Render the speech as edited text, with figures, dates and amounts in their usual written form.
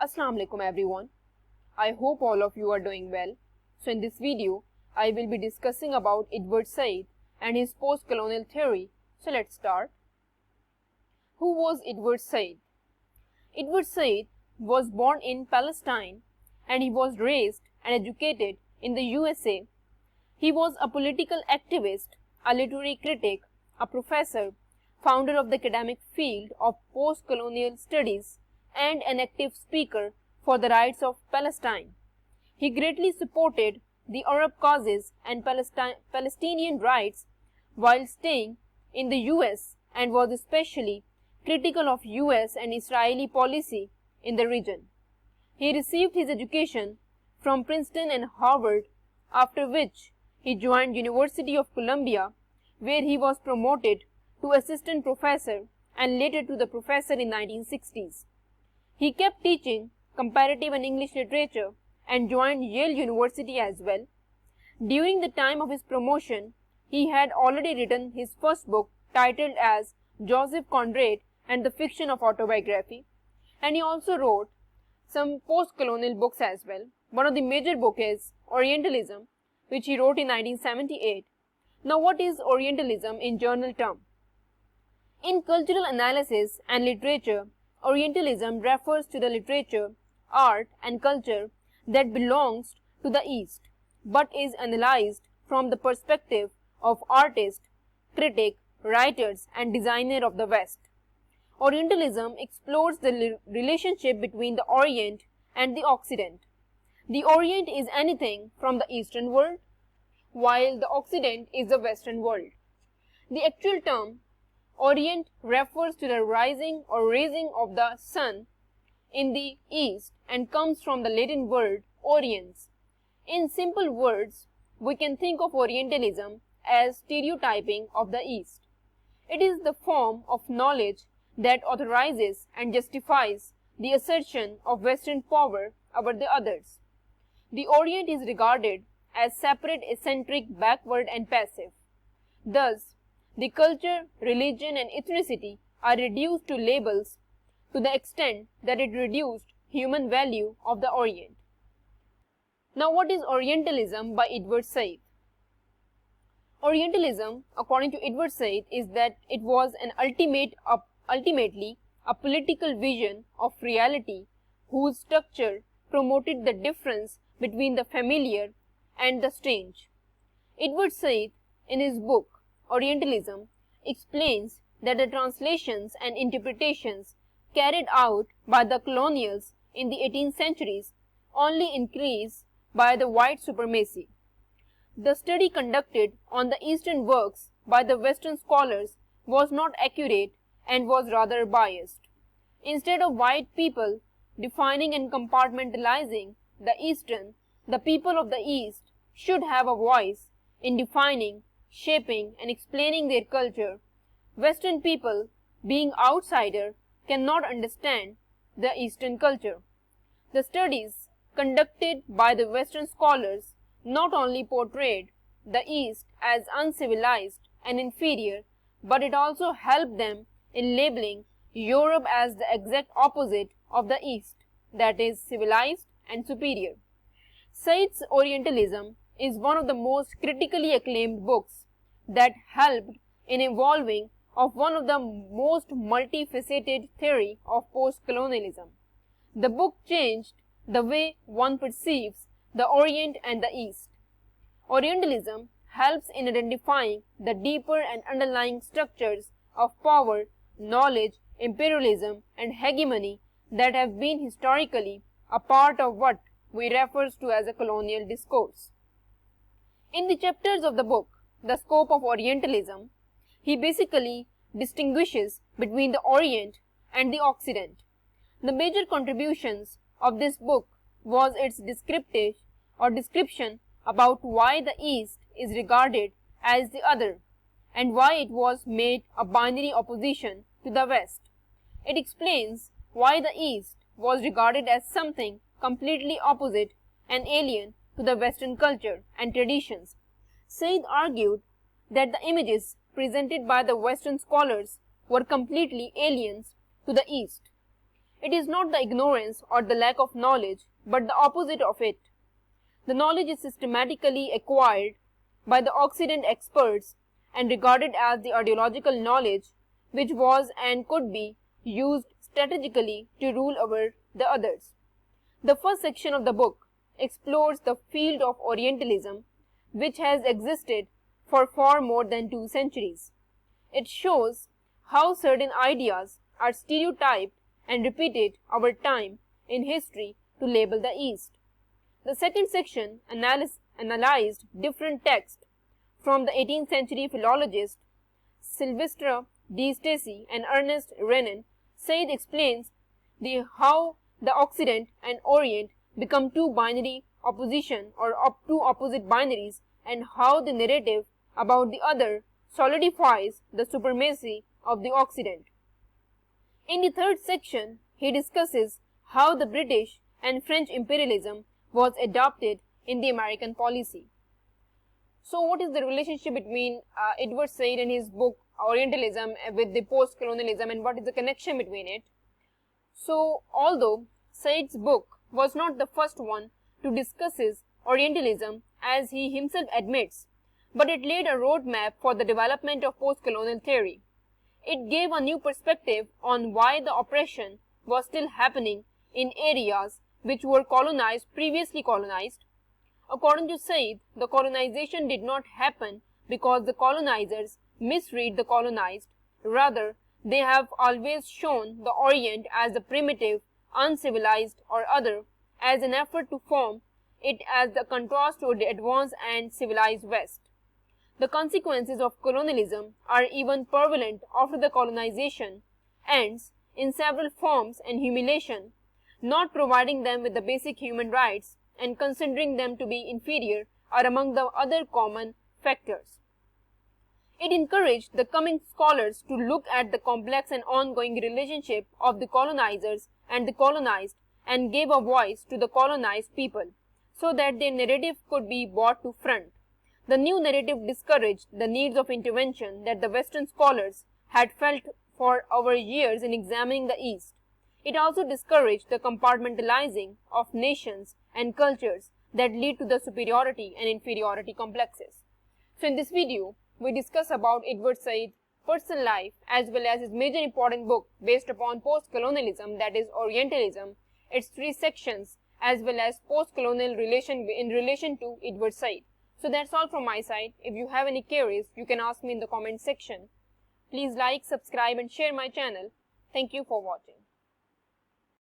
Assalamu alaikum everyone. I hope all of you are doing well. So in this video, I will be discussing about Edward Said and his post-colonial theory. So let's start. Who was Edward Said? Edward Said was born in Palestine and he was raised and educated in the USA. He was a political activist, a literary critic, a professor, founder of the academic field of post-colonial studies, and an active speaker for the rights of Palestine. He greatly supported the Arab causes and Palestinian rights while staying in the US and was especially critical of US and Israeli policy in the region. He received his education from Princeton and Harvard, after which he joined University of Columbia, where he was promoted to assistant professor and later to the professor in 1960s. He kept teaching comparative and English literature and joined Yale University as well. During the time of his promotion, he had already written his first book titled as Joseph Conrad and the Fiction of Autobiography, and he also wrote some post-colonial books as well. One of the major books is Orientalism, which he wrote in 1978. Now, what is Orientalism in general term? In cultural analysis and literature, Orientalism refers to the literature, art and culture that belongs to the East, but is analyzed from the perspective of artist, critic, writers and designer of the West. Orientalism explores the relationship between the Orient and the Occident. The Orient is anything from the Eastern world, while the Occident is the Western world. The actual term Orient refers to the rising or raising of the sun in the East and comes from the Latin word oriens. In simple words, we can think of Orientalism as stereotyping of the East. It is the form of knowledge that authorizes and justifies the assertion of Western power over the others. The Orient is regarded as separate, eccentric, backward and passive. Thus, the culture, religion and ethnicity are reduced to labels to the extent that it reduced human value of the Orient. Now, what is Orientalism by Edward Said? Orientalism, according to Edward Said, is that it was an ultimately a political vision of reality whose structure promoted the difference between the familiar and the strange. Edward Said, in his book Orientalism, explains that the translations and interpretations carried out by the colonials in the 18th centuries only increased by the white supremacy. The study conducted on the Eastern works by the Western scholars was not accurate and was rather biased. Instead of white people defining and compartmentalizing the Eastern, the people of the East should have a voice in defining, shaping and explaining their culture. Western people, being outsider, cannot understand the Eastern culture. The studies conducted by the Western scholars not only portrayed the East as uncivilized and inferior, but it also helped them in labeling Europe as the exact opposite of the East, that is, civilized and superior. Said's Orientalism is one of the most critically acclaimed books that helped in evolving of one of the most multifaceted theory of post-colonialism. The book changed the way one perceives the Orient and the East. Orientalism helps in identifying the deeper and underlying structures of power, knowledge, imperialism and hegemony that have been historically a part of what we refer to as a colonial discourse. In the chapters of the book, The Scope of Orientalism, he basically distinguishes between the Orient and the Occident. The major contributions of this book was its description about why the East is regarded as the other and why it was made a binary opposition to the West. It explains why the East was regarded as something completely opposite and alien to the Western culture and traditions. Said argued that the images presented by the Western scholars were completely aliens to the East. It is not the ignorance or the lack of knowledge, but the opposite of it. The knowledge is systematically acquired by the Occident experts and regarded as the ideological knowledge which was and could be used strategically to rule over the others. The first section of the book explores the field of Orientalism, which has existed for far more than 2 centuries. It shows how certain ideas are stereotyped and repeated over time in history to label the East. The second section analyzed different texts from the 18th century philologists Sylvester D. Stacy and Ernest Renan. Said explains how the Occident and Orient become two binary opposition or two opposite binaries, and how the narrative about the other solidifies the supremacy of the Occident. In the third section, he discusses how the British and French imperialism was adopted in the American policy. So what is the relationship between Edward Said and his book Orientalism with the post-colonialism, and what is the connection between it? So although Said's book was not the first one to discuss Orientalism, as he himself admits, but it laid a roadmap for the development of post-colonial theory. It gave a new perspective on why the oppression was still happening in areas which were previously colonized. According to Said, the colonization did not happen because the colonizers misread the colonized. Rather, they have always shown the Orient as the primitive, uncivilized or other, as an effort to form it as the contrast to the advanced and civilized West. The consequences of colonialism are even prevalent after the colonization ends in several forms and humiliation, not providing them with the basic human rights and considering them to be inferior are among the other common factors. It encouraged the coming scholars to look at the complex and ongoing relationship of the colonizers and the colonized, and gave a voice to the colonized people so that their narrative could be brought to front. The new narrative discouraged the needs of intervention that the Western scholars had felt for over years in examining the East. It also discouraged the compartmentalizing of nations and cultures that lead to the superiority and inferiority complexes. So in this video, we discuss about Edward Said's personal life as well as his major important book based upon post-colonialism, that is Orientalism, its 3 sections, as well as post-colonial relation in relation to Edward Said. So that's all from my side. If you have any queries, you can ask me in the comment section. Please like, subscribe and share my channel. Thank you for watching.